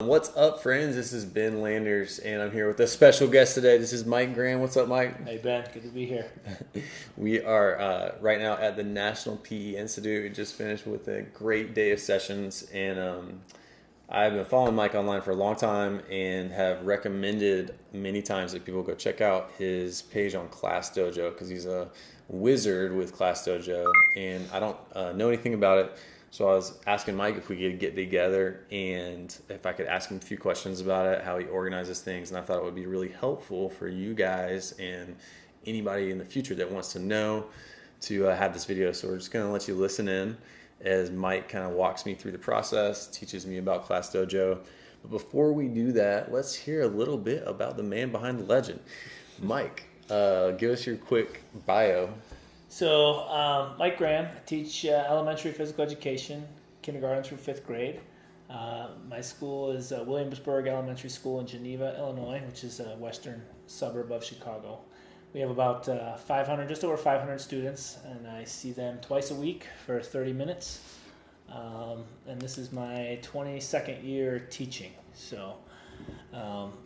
What's up, friends? This is Ben Landers, and I'm here with a special guest today. This is Mike Graham. What's up, Mike? Hey, Ben. Good to be here. We are right now at the National PE Institute. We just finished with a great day of sessions, and I've been following Mike online for a long time and have recommended many times that people go check out his page on Class Dojo because he's a wizard with Class Dojo, and I don't know anything about it. So I was asking Mike if we could get together and if I could ask him a few questions about it, how he organizes things, and I thought it would be really helpful for you guys and anybody in the future that wants to know to have this video. So we're just going to let you listen in as Mike kind of walks me through the process, teaches me about Class Dojo. But before we do that, let's hear a little bit about the man behind the legend. Mike, give us your quick bio. So, Mike Graham, I teach elementary physical education, kindergarten through 5th grade. My school is Williamsburg Elementary School in Geneva, Illinois, which is a western suburb of Chicago. We have about 500, just over 500 students, and I see them twice a week for 30 minutes. And this is my 22nd year teaching, so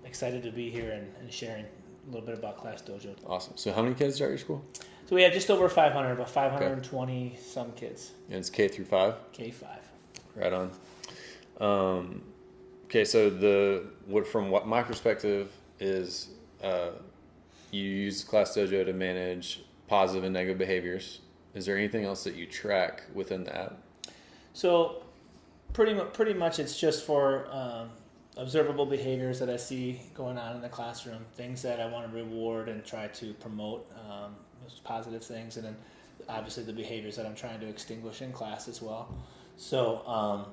excited to be here and sharing a little bit about Class Dojo. Awesome. So how many kids are at your school? So we have just over 500, about 520 some kids. And it's K through 5? K5. Right on. Okay, so from what my perspective is, you use Class Dojo to manage positive and negative behaviors. Is there anything else that you track within the app? So pretty much it's just for observable behaviors that I see going on in the classroom, things that I want to reward and try to promote, those positive things, and then obviously the behaviors that I'm trying to extinguish in class as well. So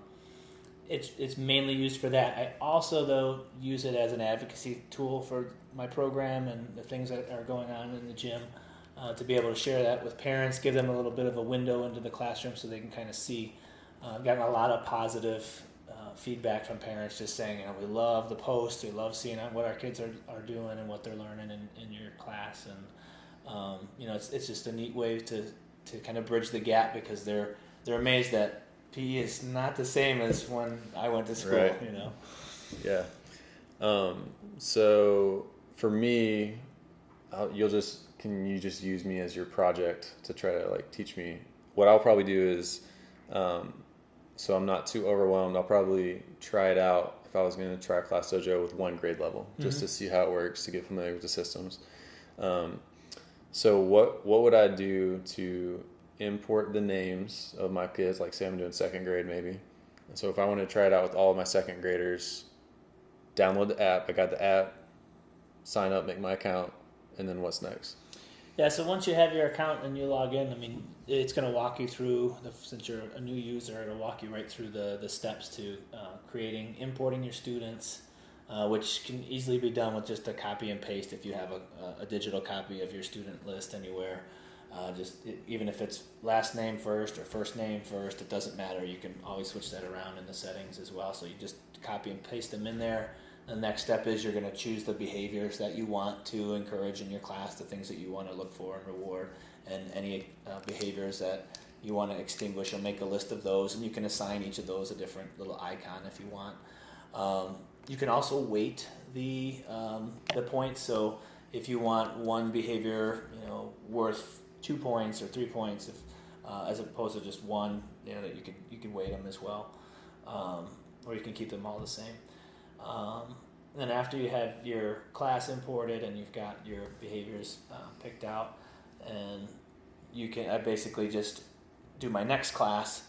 it's mainly used for that. I also, though, use it as an advocacy tool for my program and the things that are going on in the gym, to be able to share that with parents, give them a little bit of a window into the classroom so they can kind of see. I've gotten a lot of positive feedback from parents just saying, we love the post, we love seeing what our kids are doing and what they're learning in your class. And it's just a neat way to kind of bridge the gap, because they're amazed that PE is not the same as when I went to school. Right. Yeah. So for me, can you just use me as your project to try to teach me? What I'll probably do is, so I'm not too overwhelmed, I'll probably try it out if I was going to try Class Dojo with one grade level, just to see how it works, to get familiar with the systems. So what would I do to import the names of my kids? Like say I'm doing 2nd grade maybe. And so if I want to try it out with all of my 2nd graders, download the app. I got the app, sign up, make my account, and then what's next? Yeah, so once you have your account and you log in, it's going to walk you through, since you're a new user, it'll walk you right through the steps to importing your students, which can easily be done with just a copy and paste if you have a digital copy of your student list anywhere. Even if it's last name first or first name first, it doesn't matter. You can always switch that around in the settings as well. So you just copy and paste them in there. The next step is you're going to choose the behaviors that you want to encourage in your class, the things that you want to look for and reward, and any behaviors that you want to extinguish. You'll make a list of those, and you can assign each of those a different little icon if you want. You can also weight the points. So if you want one behavior, worth 2 points or 3 points, as opposed to just one, that you can weight them as well, or you can keep them all the same. Then after you have your class imported and you've got your behaviors picked out, and I basically just do my next class,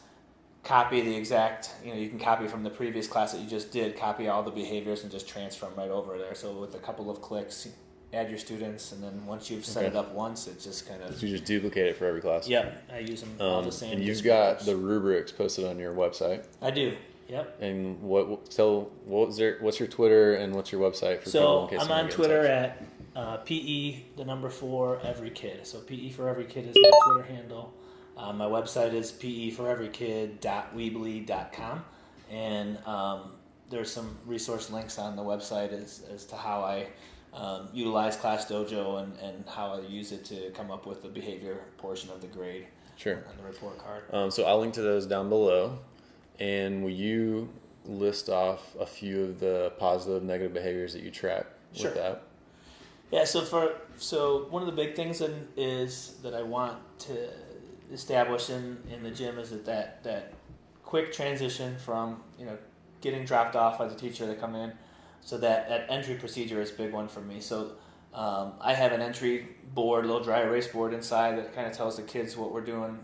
copy the exact, you can copy from the previous class that you just did, copy all the behaviors and just transfer them right over there. So with a couple of clicks, add your students, and then once you've set it up once, it just kind of... So you just duplicate it for every class? Yep, I use them all the same. And you've got the rubrics posted on your website? I do. Yep. And what's your Twitter and what's your website for people in case I'm on Twitter at PE, the number 4, every kid. So PE for every kid is my Twitter handle. My website is peforeverykid.weebly.com, and there's some resource links on the website as to how I utilize Class Dojo and how I use it to come up with the behavior portion of the grade. Sure. On the report card. So I'll link to those down below. And will you list off a few of the positive, negative behaviors that you track with Sure. that? Yeah, so one of the big things is that I want to establish in the gym is that quick transition from getting dropped off by the teacher to come in, so that entry procedure is a big one for me. So I have an entry board, little dry erase board inside that kind of tells the kids what we're doing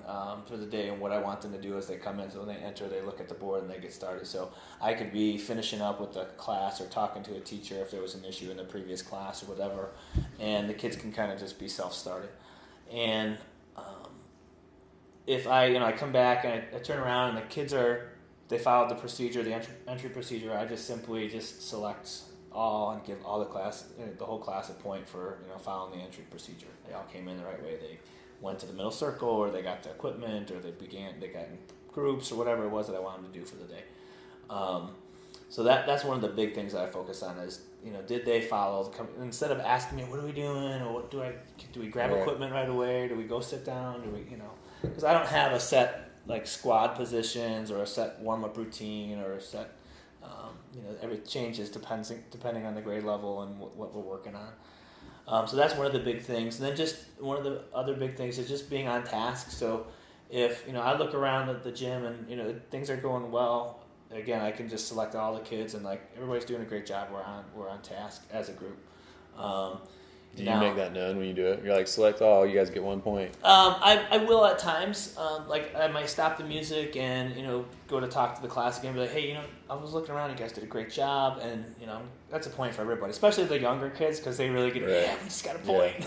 for the day and what I want them to do as they come in. So when they enter, they look at the board and they get started. So I could be finishing up with the class or talking to a teacher if there was an issue in the previous class or whatever, and the kids can kind of just be self-started. And if I come back and I turn around and the kids they followed the procedure, the entry procedure, I just simply select all and give all the whole class a point for following the entry procedure. They all came in the right way. They went to the middle circle, or they got the equipment, or they got in groups, or whatever it was that I wanted them to do for the day. So that's one of the big things that I focus on is did they follow? Instead of asking me what are we doing, or what do we grab equipment right away? Do we go sit down? Do we because I don't have a set squad positions or a set warm up routine or a set. Every changes depending on the grade level and what we're working on. So that's one of the big things. And then just one of the other big things is just being on task. So if I look around at the gym and things are going well, again I can just select all the kids and everybody's doing a great job. We're on task as a group. Do you make that known when you do it? You're like, select all, you guys get 1 point. I will at times. I might stop the music and go to talk to the class again and be like, hey, I was looking around, you guys did a great job, and that's a point for everybody, especially the younger kids, because they really get yeah, we just got a point.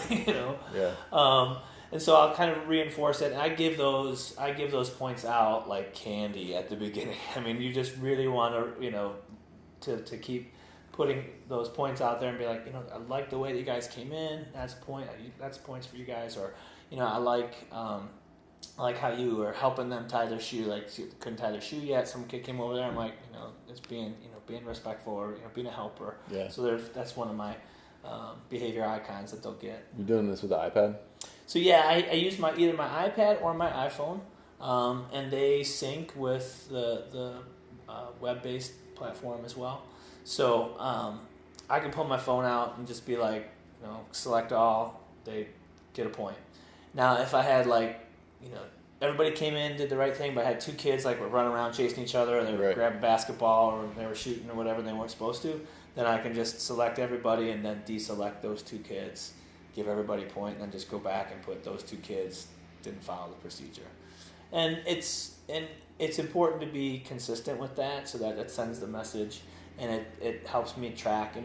Yeah. And so I'll kind of reinforce it, and I give those points out like candy at the beginning. I mean, you just really want to keep putting those points out there and be like, I like the way that you guys came in. That's a point. That's points for you guys. Or, I like how you were helping them tie their shoe. Like, couldn't tie their shoe yet. Some kid came over there. I'm like, it's being respectful, or being a helper. Yeah. So that's one of my behavior icons that they'll get. You're doing this with the iPad? So yeah, I use either my iPad or my iPhone, and they sync with the web-based platform as well. So I can pull my phone out and just be like, select all, they get a point. Now, if I had everybody came in, did the right thing, but I had two kids were running around chasing each other, or they were grabbing a basketball, or they were shooting or whatever they weren't supposed to, then I can just select everybody and then deselect those two kids, give everybody a point, and then just go back and put those two kids didn't follow the procedure. And it's important to be consistent with that so that it sends the message. And it helps me track,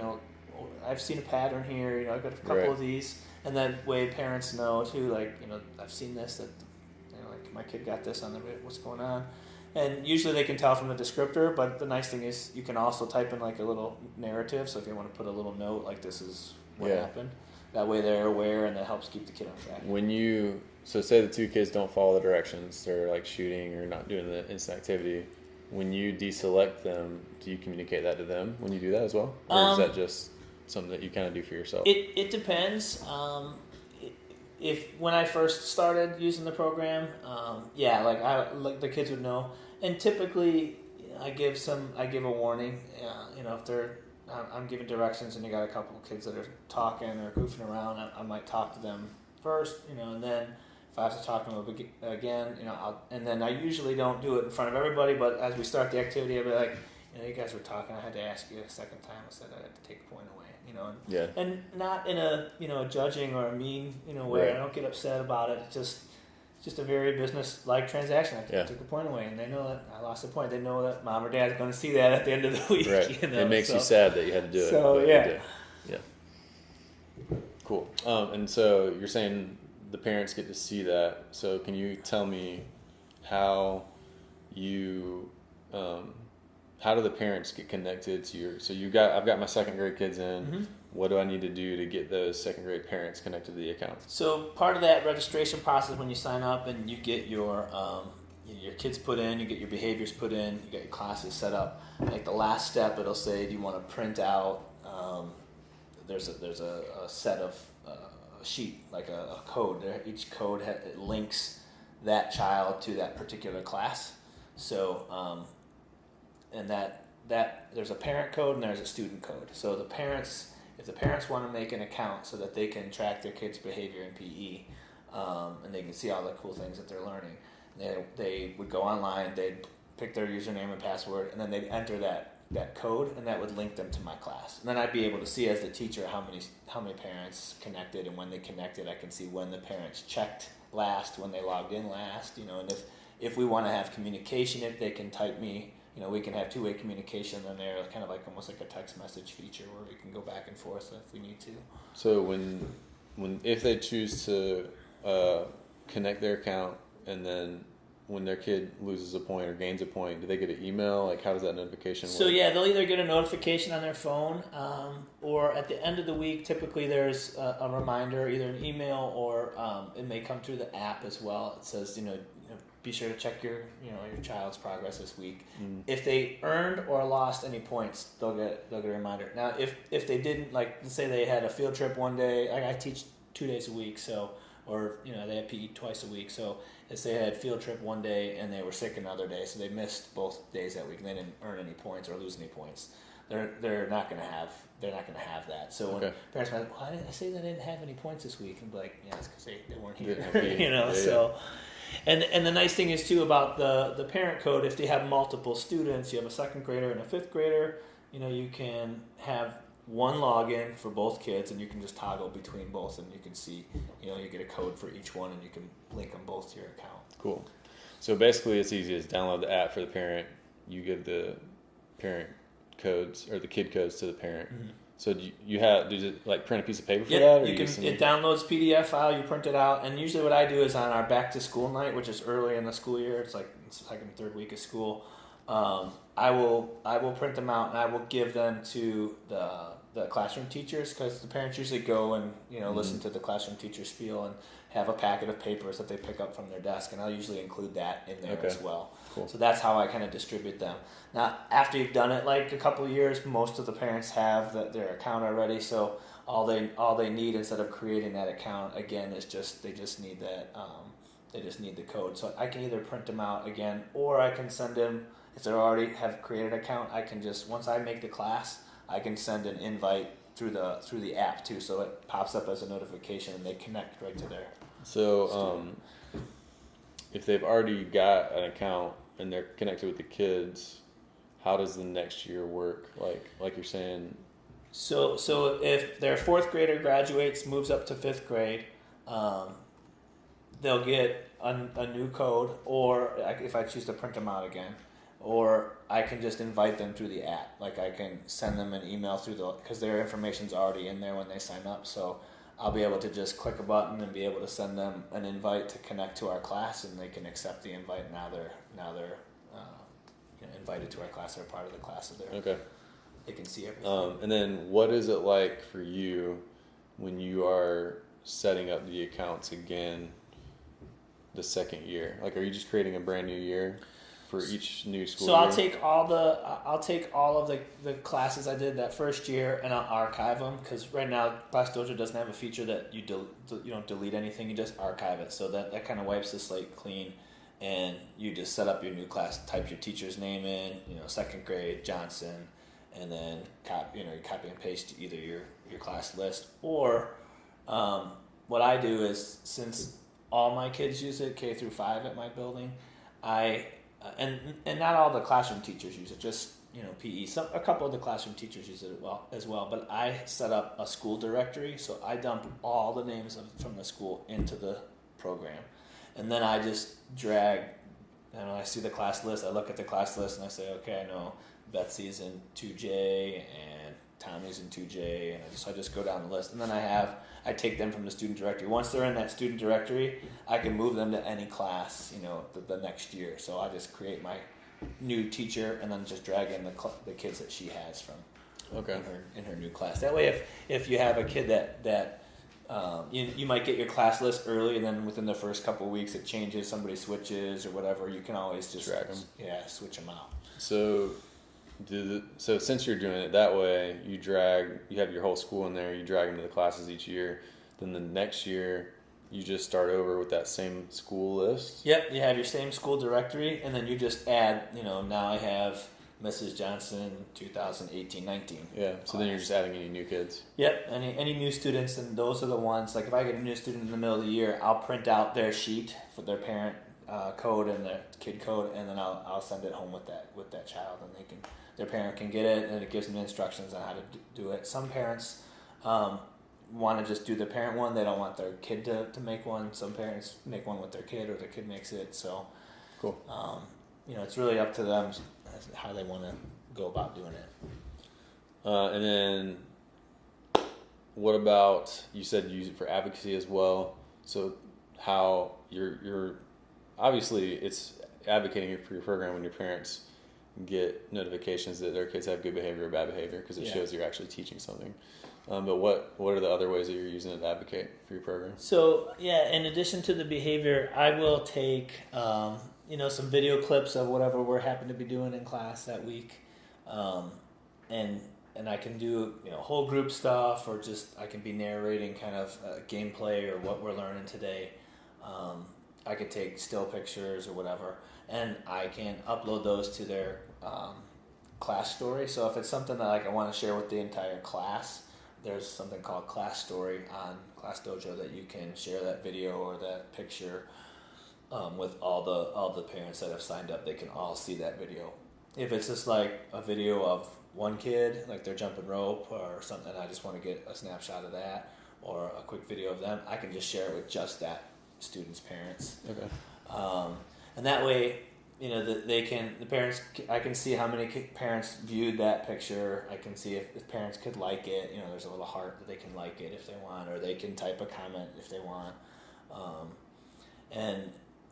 I've seen a pattern here, I've got a couple of these, and that way parents know too, I've seen this, that, my kid got this on what's going on. And usually they can tell from the descriptor, but the nice thing is you can also type in a little narrative, so if you want to put a little note, this is what happened, that way they're aware, and that helps keep the kid on track. So say the two kids don't follow the directions, they're shooting or not doing the instant activity. When you deselect them, do you communicate that to them when you do that as well? Or is that just something that you kind of do for yourself? It depends. When I first started using the program, the kids would know. And typically, I give a warning. If I'm giving directions and you got a couple of kids that are talking or goofing around, I might talk to them first, and then if I have to talk to them again, and then I usually don't do it in front of everybody, but as we start the activity, I'll be like, you guys were talking, I had to ask you a second time, I said I had to take a point away, and not in a, a judging or a mean, way. I don't get upset about it. It's just a very business-like transaction. I took a point away, and they know that I lost a point. They know that mom or dad's going to see that at the end of the week. Right. It makes you sad that you had to do it. So, yeah. Cool. And so you're saying the parents get to see that. So can you tell me how how do the parents get connected to your? So I've got my second grade kids in. Mm-hmm. What do I need to do to get those second grade parents connected to the account? So part of that registration process, when you sign up and you get your kids put in, you get your behaviors put in, you get your classes set up. The last step, it'll say, do you want to print out? There's a set of a sheet, a code. Each code it links that child to that particular class. So and that that there's a parent code and there's a student code. So if the parents want to make an account so that they can track their kids' behavior in PE, and they can see all the cool things that they're learning, they would go online, they'd pick their username and password, and then they'd enter that code, and that would link them to my class. And then I'd be able to see as the teacher how many parents connected, and when they connected, I can see when the parents checked last, when they logged in last, and if we want to have communication, if they can type me, we can have two-way communication in there, kind of like almost like a text message feature where we can go back and forth if we need to. So if they choose to connect their account, and then when their kid loses a point or gains a point, do they get an email? Like, how does that notification work? So yeah, they'll either get a notification on their phone, or at the end of the week, typically there's a reminder, either an email or it may come through the app as well. It says, be sure to check your child's progress this week. If they earned or lost any points, they'll get a reminder. Now, if they didn't, like, let's say they had a field trip one day, like I teach 2 days a week, or they have PE twice a week, so let's say they had field trip one day and they were sick another day, so they missed both days that week and they didn't earn any points or lose any points. They're not gonna have that. So when parents are like, why did I say that I didn't have any points this week? And be like, yeah, it's because they weren't here. So. And the nice thing is too about the parent code, if they have multiple students, you have a second grader and a fifth grader, you can have one login for both kids, and you can just toggle between both, and you can see, you get a code for each one, and you can link them both to your account. Cool. So basically, it's easy as download the app for the parent. You give the parent codes or the kid codes to the parent. Mm-hmm. So do you like print a piece of paper for that? Or It downloads PDF file, you print it out, and usually what I do is on our back to school night, which is early in the school year, it's like second, third week of school. I will print them out and I will give them to the classroom teachers, because the parents usually go and listen to the classroom teacher spiel and have a packet of papers that they pick up from their desk, and I'll usually include that in there as well. Cool. So that's how I kind of distribute them. Now, after you've done it like a couple of years, most of the parents have their account already, so all they need instead of creating that account again is they just need that they just need the code. So I can either print them out again, or I can send them, if they already have created an account, I can just, once I make the class, I can send an invite through the app too, so it pops up as a notification and they connect right to their. So if they've already got an account and they're connected with the kids, how does the next year work? Like you're saying. So if their fourth grader graduates, moves up to fifth grade, they'll get a new code, or if I choose to print them out again, or I can just invite them through the app. Like I can send them an email because their information's already in there when they sign up. So I'll be able to just click a button and be able to send them an invite to connect to our class, and they can accept the invite. Now they're invited to our class. They're part of the class. So they can see everything. And then what is it like for you when you are setting up the accounts again the second year? Like, are you just creating a brand new year for each new school year? So I'll take all of the classes I did that first year and I'll archive them, because right now Class Dojo doesn't have a feature that you don't delete anything, you just archive it. So that kind of wipes the slate clean, and you just set up your new class, type your teacher's name in, second grade Johnson, and then you copy and paste either your class list, or what I do is, since all my kids use it, K through 5 at my building, and not all the classroom teachers use it, just PE. A couple of the classroom teachers use it as well. But I set up a school directory, so I dump all the names from the school into the program, and then I just drag. I see the class list. I look at the class list and I say, okay, I know Betsy's in 2J and Tommy's in 2J, and I just go down the list, and then I take them from the student directory. Once they're in that student directory, I can move them to any class, the next year. So I just create my new teacher and then just drag in the kids that she has from in her new class. That way, if you have a kid that you might get your class list early, and then within the first couple of weeks it changes, somebody switches or whatever, you can always just drag them. Yeah, switch them out. So since you're doing it that way, you have your whole school in there, you drag them to the classes each year, then the next year you just start over with that same school list? Yep, you have your same school directory, and then you just add, now I have Mrs. Johnson 2018-19. Yeah, so then you're just adding any new kids. Yep, any new students, and those are the ones, like if I get a new student in the middle of the year, I'll print out their sheet for their parent code and their kid code, and then I'll send it home with that child, and their parent can get it, and it gives them instructions on how to do it. Some parents want to just do the parent one. They don't want their kid to make one. Some parents make one with their kid, or their kid makes it. So, cool. It's really up to them how they want to go about doing it. And then, what about, you said you use it for advocacy as well. So how you're obviously it's advocating for your program when your parents get notifications that their kids have good behavior or bad behavior, because it shows you're actually teaching something. But what are the other ways that you're using it to advocate for your program? So in addition to the behavior, I will take some video clips of whatever we're happen to be doing in class that week, and I can do whole group stuff, or just I can be narrating kind of gameplay or what we're learning today. I could take still pictures or whatever, and I can upload those to their class story. So if it's something that I want to share with the entire class, there's something called Class Story on Class Dojo that you can share that video or that picture with all the parents that have signed up. They can all see that video. If it's just like a video of one kid, like they're jumping rope or something, I just want to get a snapshot of that, or a quick video of them, I can just share it with just that student's parents. Okay. And that way, the parents, I can see how many parents viewed that picture. I can see if parents could like it. There's a little heart that they can like it if they want, or they can type a comment if they want.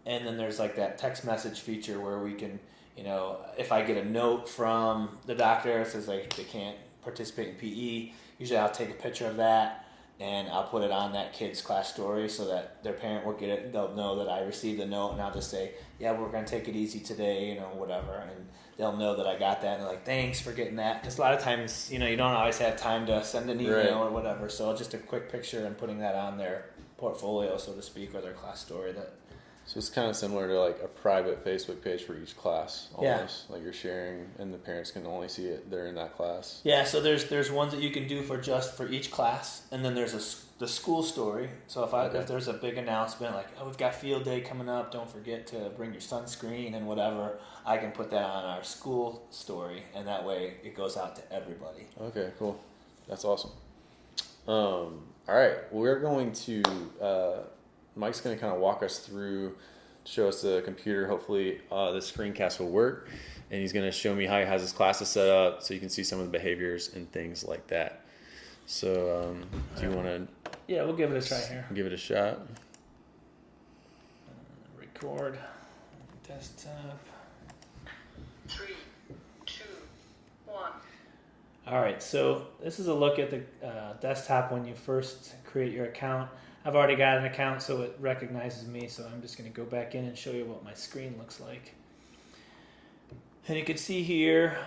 And then there's like that text message feature where we can, if I get a note from the doctor that says like they can't participate in PE, usually I'll take a picture of that and I'll put it on that kid's class story so that their parent will get it. They'll know that I received the note, and I'll just say, yeah, we're going to take it easy today, whatever. And they'll know that I got that, and they're like, thanks for getting that. Because a lot of times, you don't always have time to send an email or whatever. So just a quick picture and putting that on their portfolio, so to speak, or their class story. So it's kind of similar to like a private Facebook page for each class, almost. Yeah. Like you're sharing, and the parents can only see it. They're in that class. Yeah. So there's ones that you can do for each class, and then there's the school story. So if there's a big announcement like, oh, we've got field day coming up, don't forget to bring your sunscreen and whatever, I can put that on our school story, and that way it goes out to everybody. Okay. Cool. That's awesome. All right. We're going to. Mike's going to kind of walk us through, show us the computer. Hopefully the screencast will work. And he's going to show me how he has his classes set up so you can see some of the behaviors and things like that. So do you want to... Yeah, we'll give it a try here. Give it a shot. Record. Desktop. 3, 2, 1. All right, so this is a look at the desktop when you first create your account. I've already got an account, so it recognizes me, so I'm just going to go back in and show you what my screen looks like. And you can see here,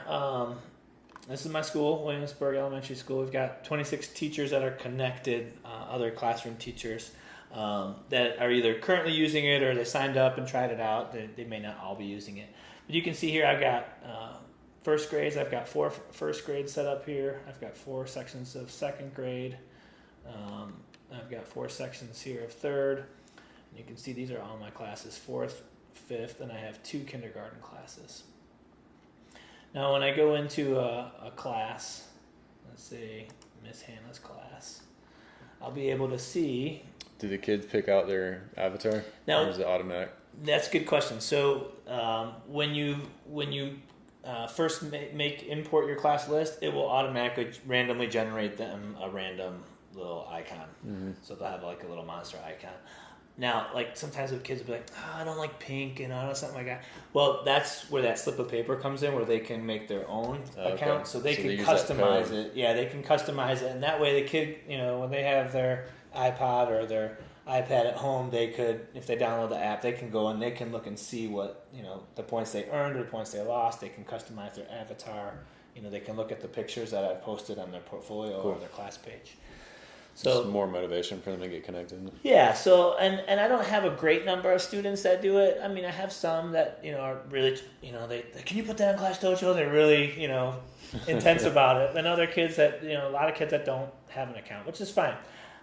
this is my school, Williamsburg Elementary School. We've got 26 teachers that are connected, other classroom teachers that are either currently using it or they signed up and tried it out. They may not all be using it. But you can see here I've got first grades. I've got 4 first grades set up here. I've got 4 sections of second grade. I've got 4 sections here of third. And you can see these are all my classes, 4th, 5th, and I have 2 kindergarten classes. Now when I go into a class, let's say Miss Hannah's class, I'll be able to see... Do the kids pick out their avatar? Now, or is it automatic? That's a good question. So when you first import your class list, it will automatically randomly generate them a random little icon. Mm-hmm. So they'll have like a little monster icon. Now, like sometimes the kids will be like, I don't like pink, something like that. Well, that's where that slip of paper comes in, where they can make their own account. So they can customize it. Yeah, they can customize it. And that way the kid, when they have their iPod or their iPad at home, they could, if they download the app, they can go and they can look and see what, the points they earned or the points they lost. They can customize their avatar. They can look at the pictures that I've posted on their portfolio or their class page. So Just more motivation for them to get connected. yeah, so and I don't have a great number of students that do it. I mean, I have some that are really they can you put that on Class Dojo? They're really intense about it. And other kids that a lot of kids that don't have an account, which is fine.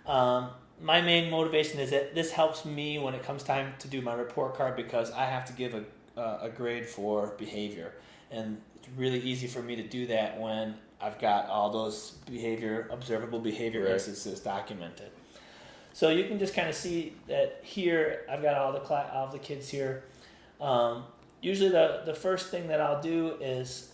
My main motivation is that this helps me when it comes time to do my report card because I have to give a grade for behavior, and it's really easy for me to do that when I've got all those observable behavior Right. instances documented. So you can just kind of see that here I've got all the kids here. Usually the first thing that I'll do is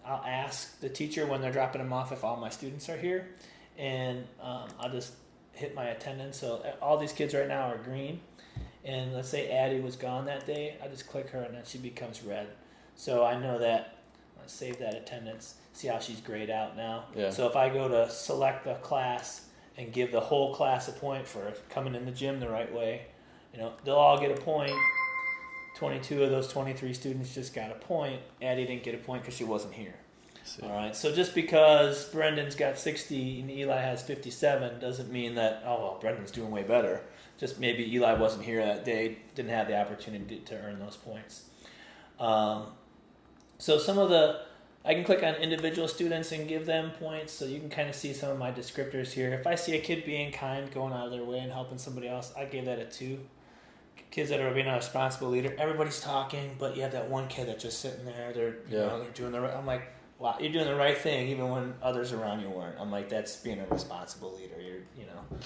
I'll ask the teacher when they're dropping them off if all my students are here, and I'll just hit my attendance. So all these kids right now are green, and let's say Addie was gone that day, I just click her and then she becomes red. So I know that. Let's save that attendance. See how she's grayed out now. Yeah. So if I go to select the class and give the whole class a point for coming in the gym the right way, they'll all get a point. 22 of those 23 students just got a point. Addie didn't get a point because she wasn't here. All right. So just because Brendan's got 60 and Eli has 57 doesn't mean that Brendan's doing way better. Just maybe Eli wasn't here that day, didn't have the opportunity to earn those points. So I can click on individual students and give them points, so you can kind of see some of my descriptors here. If I see a kid being kind, going out of their way and helping somebody else, I give that a 2. Kids that are being a responsible leader, everybody's talking, but you have that one kid that's just sitting there. They're doing the right. I'm like, wow, you're doing the right thing, even when others around you weren't. I'm like, that's being a responsible leader.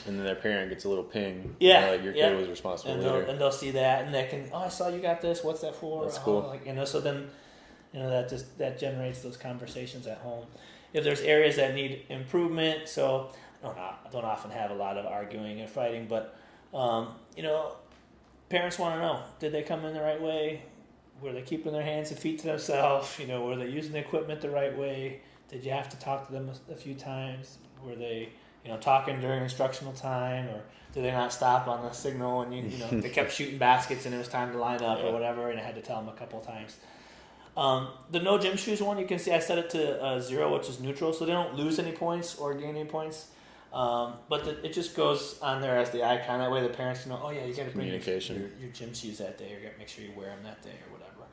And then their parent gets a little ping. Yeah, like your kid was responsible leader. And they'll see that, and they can. I saw you got this. What's that for? That's cool. So then. That generates those conversations at home. If there's areas that need improvement, so I don't often have a lot of arguing and fighting, but parents want to know: did they come in the right way? Were they keeping their hands and feet to themselves? Were they using the equipment the right way? Did you have to talk to them a few times? Were they talking during instructional time, or did they not stop on the signal and they kept shooting baskets and it was time to line up or whatever, and I had to tell them a couple of times. The no gym shoes one, you can see I set it to 0, which is neutral, so they don't lose any points or gain any points. But it just goes on there as the icon. That way the parents know, you got to bring your gym shoes that day, or you got to make sure you wear them that day or whatever.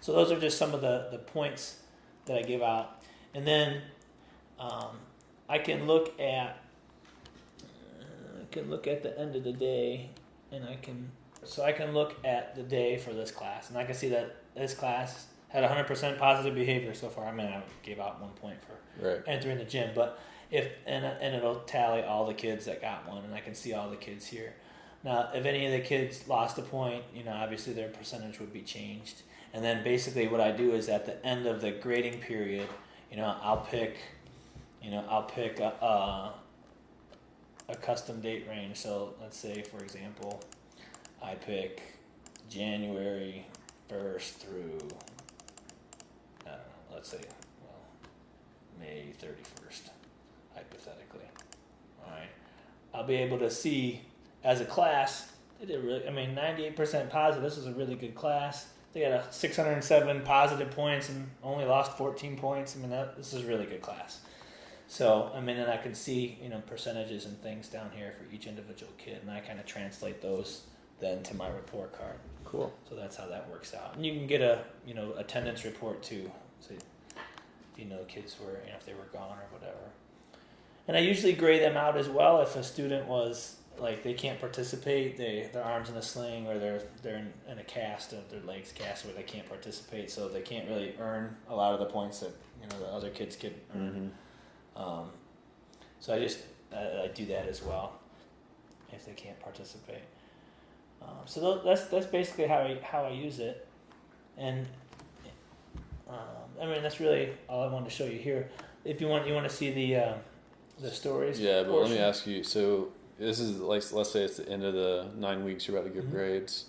So those are just some of the points that I give out. And then I can look at the end of the day, and I can look at the day for this class, and I can see that this class had 100% positive behavior so far. I mean, I gave out 1 point for entering the gym, but and it'll tally all the kids that got one, and I can see all the kids here. Now, if any of the kids lost a point, obviously their percentage would be changed. And then basically what I do is at the end of the grading period, I'll pick a custom date range. So let's say, for example, I pick January 1st through, I don't know, let's say, May 31st, hypothetically. All right. I'll be able to see as a class, they did really, 98% positive. This is a really good class. They got a 607 positive points and only lost 14 points. This is a really good class. So, and I can see, percentages and things down here for each individual kid, and I kind of translate those then to my report card. Cool. So that's how that works out. And you can get a, attendance report too. So if kids were, if they were gone or whatever. And I usually grade them out as well if a student was, they can't participate, their arms in a sling, or they're in a cast, their legs cast where they can't participate, so they can't really earn a lot of the points that, the other kids could earn. Mm-hmm. So I do that as well if they can't participate. So that's basically how I use it, and that's really all I wanted to show you here. If you want to see the stories. Yeah, but portion. Let me ask you. So this is let's say it's the end of the 9 weeks. You're about to give mm-hmm. grades.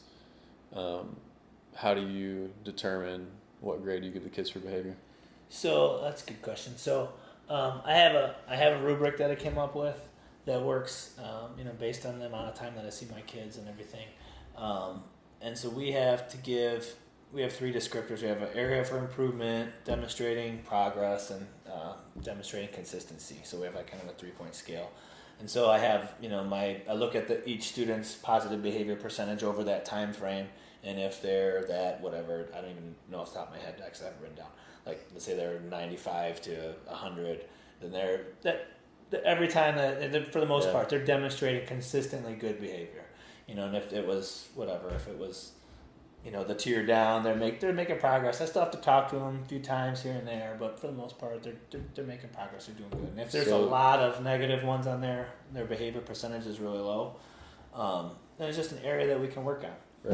How do you determine what grade you give the kids for behavior? So that's a good question. So I have a rubric that I came up with that works, based on the amount of time that I see my kids and everything. And so we have 3 descriptors. We have an area for improvement, demonstrating progress, and demonstrating consistency. So we have kind of a 3-point scale. And so I have, I look at each student's positive behavior percentage over that time frame, and if they're that whatever, I don't even know off the top of my head because I haven't written down. Like let's say they're 95 to 100, then every time for the most part they're demonstrating consistently good behavior. And if it was whatever, if it was the tier down, they're making progress. I still have to talk to them a few times here and there, but for the most part, they're making progress. They're doing good. And if there's a lot of negative ones on there, their behavior percentage is really low. Then it's just an area that we can work on.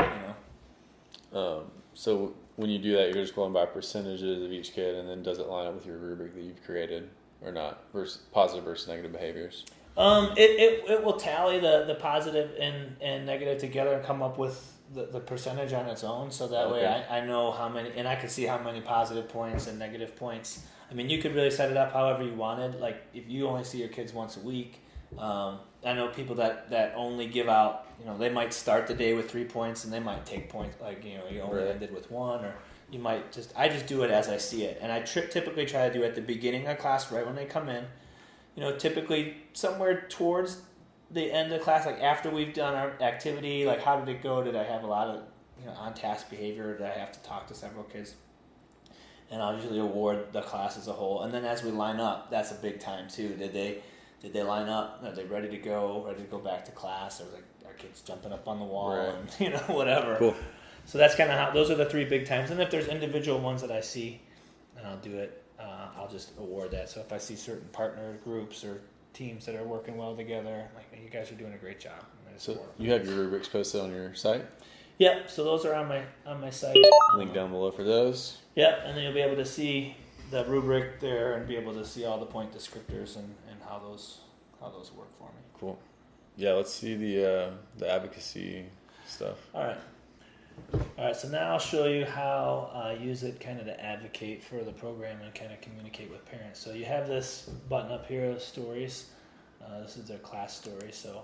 Right. So when you do that, you're just going by percentages of each kid, and then does it line up with your rubric that you've created or not? Positive versus negative behaviors. It will tally the positive and negative together and come up with the percentage on its own, so that way I know how many, and I can see how many positive points and negative points. I mean, you could really set it up however you wanted. Like if you only see your kids once a week, I know people that only give out, they might start the day with 3 points and they might take points, like, you only ended with 1, or you might I just do it as I see it. And I typically try to do it at the beginning of class, right when they come in, typically somewhere towards the end of class, like after we've done our activity, like how did it go? Did I have a lot of on task behavior? Did I have to talk to several kids? And I'll usually award the class as a whole. And then as we line up, that's a big time too. Did they line up? Are they ready to go back to class? Or like our kids jumping up on the wall and whatever. Cool. So that's kind of how those are the 3 big times. And if there's individual ones that I see, then I'll do it. I'll just award that. So if I see certain partner groups or teams that are working well together, like, you guys are doing a great job. So you have your rubrics posted on your site? Yep. So those are on my site. Link down below for those. Yep. And then you'll be able to see the rubric there and be able to see all the point descriptors and how those work for me. Cool. Yeah, let's see the advocacy stuff. All right, so now I'll show you how I use it kind of to advocate for the program and kind of communicate with parents. So you have this button up here, stories. This is their class story. So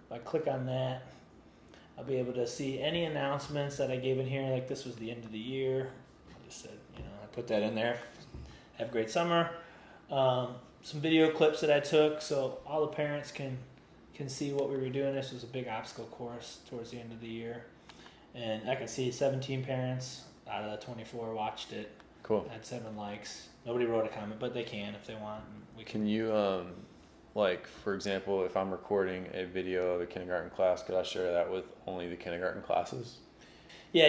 if I click on that, I'll be able to see any announcements that I gave in here. Like this was the end of the year. I just said, I put that in there. Have a great summer. Some video clips that I took so all the parents can see what we were doing. This was a big obstacle course towards the end of the year. And I can see 17 parents out of the 24 watched it. Cool. Had 7 likes. Nobody wrote a comment, but they can if they want. Can you, like, for example, if I'm recording a video of a kindergarten class, could I share that with only the kindergarten classes? Yeah,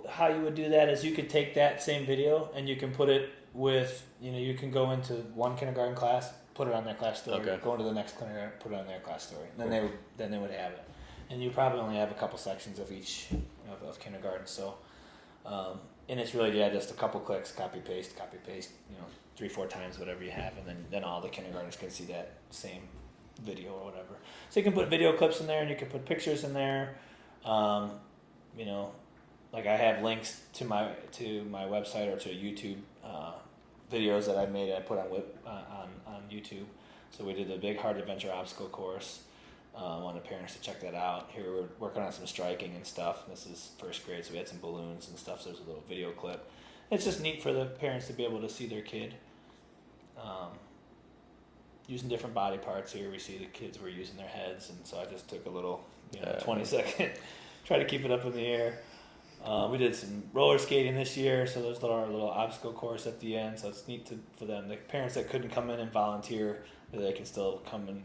how you would do that is you could take that same video and you can put it with, you can go into one kindergarten class, put it on their class story. Okay. Go into the next kindergarten, put it on their class story. And then they would have it. And you probably only have a couple sections of each of kindergarten. So, and it's really just a couple clicks, copy paste, 3-4 times, whatever you have, and then all the kindergartners can see that same video or whatever. So you can put video clips in there, and you can put pictures in there. Like I have links to my website or to YouTube videos that I made. I put on YouTube. So we did the Big Heart Adventure Obstacle Course. Wanted parents to check that out. Here we're working on some striking and stuff. This is first grade, so we had some balloons and stuff. So there's a little video clip. It's just neat for the parents to be able to see their kid using different body parts. Here we see the kids were using their heads, and so I just took a little 20-second, try to keep it up in the air. We did some roller skating this year, so there's our little obstacle course at the end. So it's neat for them. The parents that couldn't come in and volunteer, they can still come and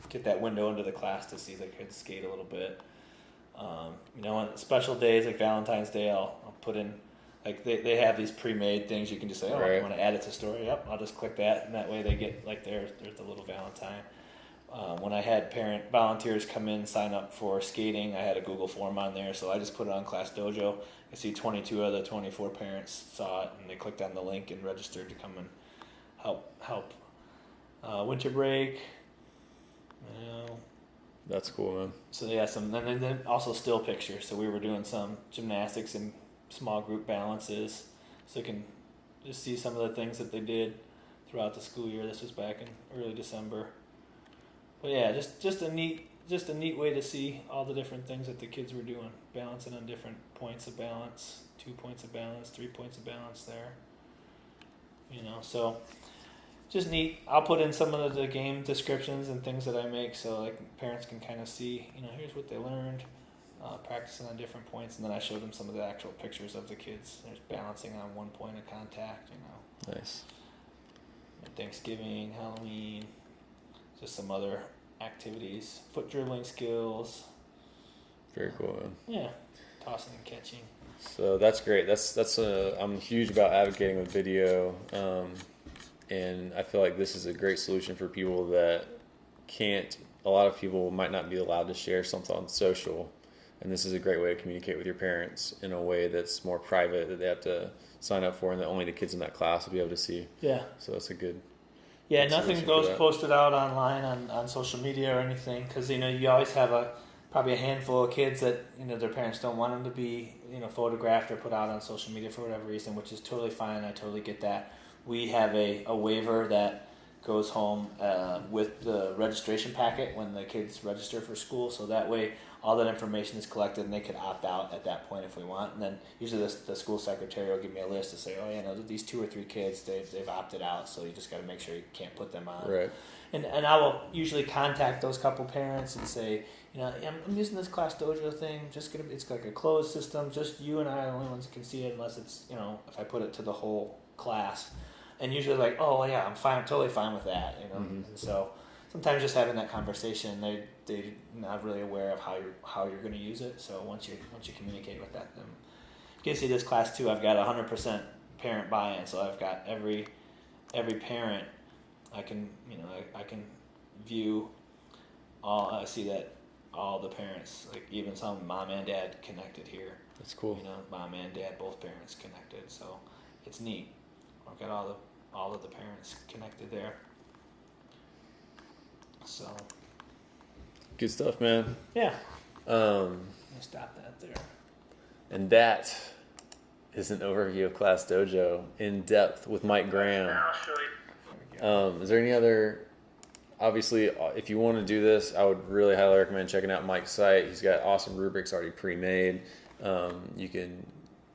get that window into the class to see the kids skate a little bit. On special days like Valentine's Day, I'll put in, like they have these pre-made things you can just say, I want to add it to story. Yep, I'll just click that, and that way they get like there's the little Valentine. When I had parent volunteers come in, sign up for skating, I had a Google form on there, so I just put it on Class Dojo. I see 22 of the 24 parents saw it, and they clicked on the link and registered to come and help. Winter break. That's cool, man. So yeah, and then also still pictures. So we were doing some gymnastics and small group balances, so you can just see some of the things that they did throughout the school year. This was back in early December. But yeah, just a neat way to see all the different things that the kids were doing, balancing on different points of balance, 2 points of balance, 3 points of balance there. So just neat. I'll put in some of the game descriptions and things that I make, so like parents can kind of see, here's what they learned, practicing on different points, and then I showed them some of the actual pictures of the kids. There's balancing on one point of contact, Nice. Thanksgiving, Halloween, just some other activities, foot dribbling skills. Very cool, man. Yeah, tossing and catching. So that's great. I'm huge about advocating with video, and I feel like this is a great solution for people that can't. A lot of people might not be allowed to share something on social, and this is a great way to communicate with your parents in a way that's more private that they have to sign up for, and that only the kids in that class will be able to see. Yeah. So it's a good. Yeah, good nothing solution goes for that. posted out online on social media or anything, because you always have probably a handful of kids that their parents don't want them to be photographed or put out on social media for whatever reason, which is totally fine. I totally get that. We have a waiver that goes home with the registration packet when the kids register for school, so that way all that information is collected and they can opt out at that point if we want. And then usually the school secretary will give me a list to say, oh yeah, no, these 2 or 3 kids they've opted out, so you just got to make sure you can't put them on. Right. And I will usually contact those couple parents and say, I'm using this Class Dojo thing. It's like a closed system. Just you and I are the only ones that can see it, unless it's if I put it to the whole class. And usually like, oh yeah, I'm fine, totally fine with that. Mm-hmm. And so sometimes just having that conversation, they're not really aware of how you're going to use it. So once you communicate with that, then you can see this class too. I've got 100% parent buy-in, so I've got every parent. I can view all. I see that all the parents, like even some mom and dad, connected here. That's cool. Mom and dad, both parents connected. So it's neat. I've got all of the parents connected there. So Good stuff, man. yeah, I'll stop that there. And that is an overview of Class Dojo in depth with Mike Graham. Now I'll show you. Is there any other? Obviously, if you want to do this, I would really highly recommend checking out Mike's site. He's got awesome rubrics already pre-made. You can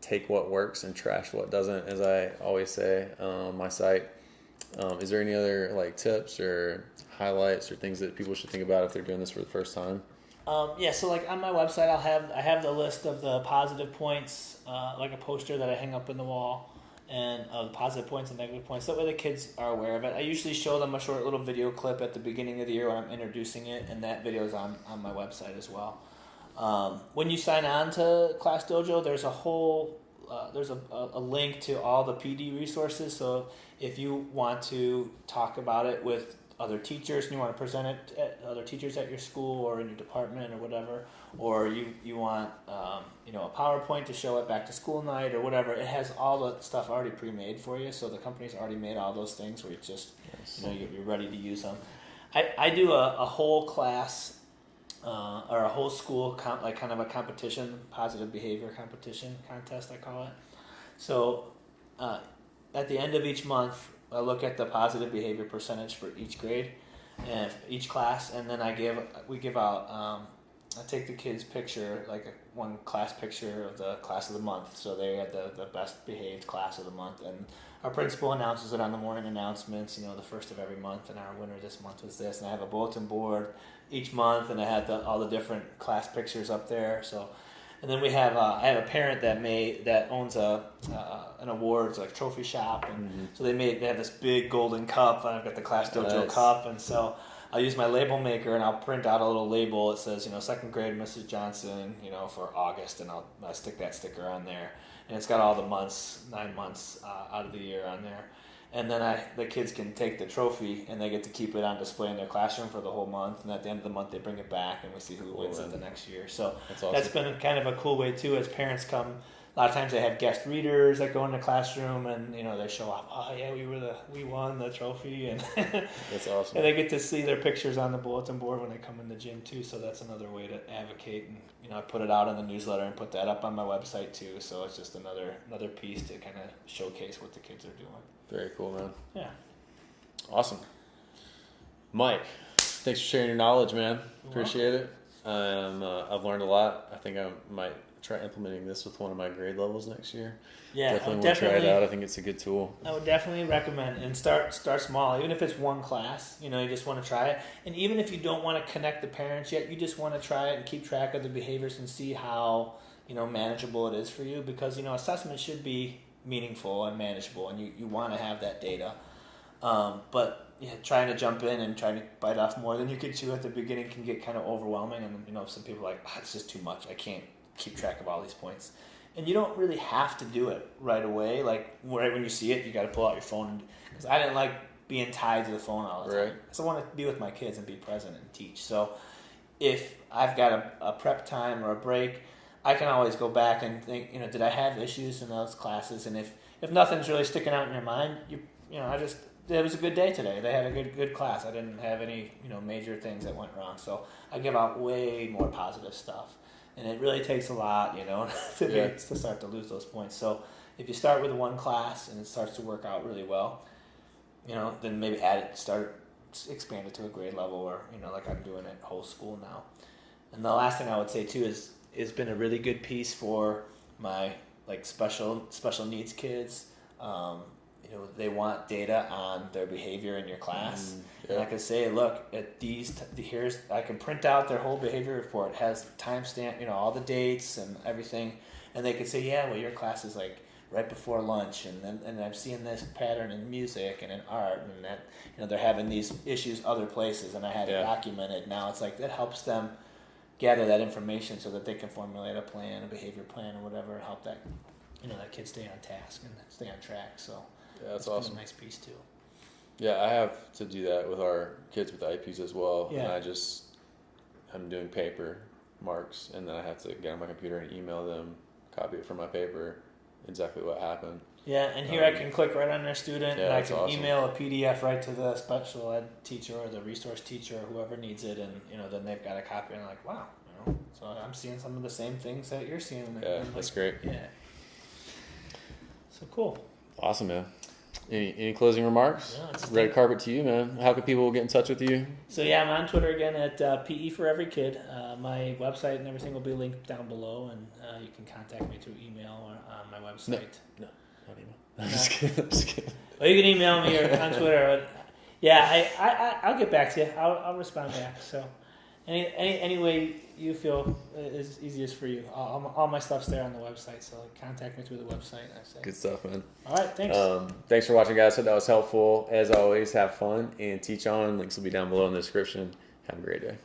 take what works and trash what doesn't, as I always say on my site. Is there any other tips or highlights or things that people should think about if they're doing this for the first time? So like on my website, I have the list of the positive points, like a poster that I hang up in the wall, and of the positive points and negative points. That way the kids are aware of it. I usually show them a short little video clip at the beginning of the year when I'm introducing it, and that video is on my website as well. When you sign on to Class Dojo, there's a whole there's a link to all the PD resources. So if you want to talk about it with other teachers and you want to present it at other teachers at your school or in your department or whatever, or you want a PowerPoint to show it back to school night or whatever, it has all the stuff already pre-made for you. So the company's already made all those things where you just you're ready to use them. I do a whole class or a whole school kind of a competition, positive behavior competition contest I call it. So at the end of each month, I look at the positive behavior percentage for each grade and each class, and then we give out. I take the kids' picture, one class picture of the class of the month, so they had the best behaved class of the month, and our principal announces it on the morning announcements, the first of every month, and our winner this month was this, and I have a bulletin board each month, and I had all the different class pictures up there, so. And then we have I have a parent that owns an awards trophy shop, and so they have this big golden cup, and I've got the Class Dojo cup, and so I'll use my label maker and I'll print out a little label. It says second grade Mrs. Johnson for August, and I'll stick that sticker on there, and it's got all the months, 9 months out of the year on there. And then the kids can take the trophy and they get to keep it on display in their classroom for the whole month. And at the end of the month, they bring it back and we see who wins it the next year. So that's been kind of a cool way too. As parents come, a lot of times they have guest readers that go in the classroom and they show up. Oh yeah, we won the trophy, and That's awesome. and they get to see their pictures on the bulletin board when they come in the gym too. So that's another way to advocate. And I put it out in the newsletter and put that up on my website too. So it's just another piece to kind of showcase what the kids are doing. Very cool, man. Yeah. Awesome. Mike, thanks for sharing your knowledge, man. Appreciate it. I've learned a lot. I think I might try implementing this with one of my grade levels next year. Yeah, Definitely want to try it out. I think it's a good tool. I would definitely recommend, and start small. Even if it's one class, you just want to try it. And even if you don't want to connect the parents yet, you just want to try it and keep track of the behaviors and see how manageable it is for you. Because assessment should be meaningful and manageable, and you want to have that data. But trying to jump in and trying to bite off more than you could chew at the beginning can get kind of overwhelming. And some people are like, it's just too much. I can't keep track of all these points. And you don't really have to do it right away. Like right when you see it, you got to pull out your phone. Because I didn't like being tied to the phone all the time. Right. Because I want to be with my kids and be present and teach. So if I've got a prep time or a break, I can always go back and think, did I have issues in those classes? And if nothing's really sticking out in your mind, it was a good day today. They had a good class. I didn't have any major things that went wrong. So I give out way more positive stuff. And it really takes a lot, to start to lose those points. So if you start with one class and it starts to work out really well, then maybe expand it to a grade level, or like I'm doing at whole school now. And the last thing I would say too is it's been a really good piece for my special needs kids. They want data on their behavior in your class. And I could say, look, at I can print out their whole behavior report. It has timestamp, all the dates and everything. And they could say, yeah, well, your class is right before lunch, and I'm seeing this pattern in music and in art, and that, they're having these issues other places, and I had it documented. Now it's that helps them gather that information so that they can formulate a plan, a behavior plan, or whatever, and help that, that kid stay on task and stay on track. So. Yeah, that's awesome. A nice piece too. Yeah, I have to do that with our kids with IEPs as well. Yeah. And I'm doing paper marks, and then I have to get on my computer and email them, copy it from my paper, exactly what happened. Yeah, and here I can click right on their student, and I can awesome. email a PDF right to the special ed teacher or the resource teacher or whoever needs it, and then they've got a copy, and I'm like, wow, so I'm seeing some of the same things that you're seeing. Yeah, that's great. Yeah. So cool. Awesome, man. Any closing remarks? Red carpet to you, man. How can people get in touch with you? So I'm on Twitter again at PE for Every Kid. My website and everything will be linked down below, and you can contact me through email or on my website. No, not email. I'm just kidding. Well, you can email me or on Twitter. I'll get back to you. I'll respond back. So any way you feel is easiest for you. All my stuff's there on the website, so contact me through the website. Good stuff, man. All right, thanks. Thanks for watching, guys. Hope that was helpful. As always, have fun and teach on. Links will be down below in the description. Have a great day.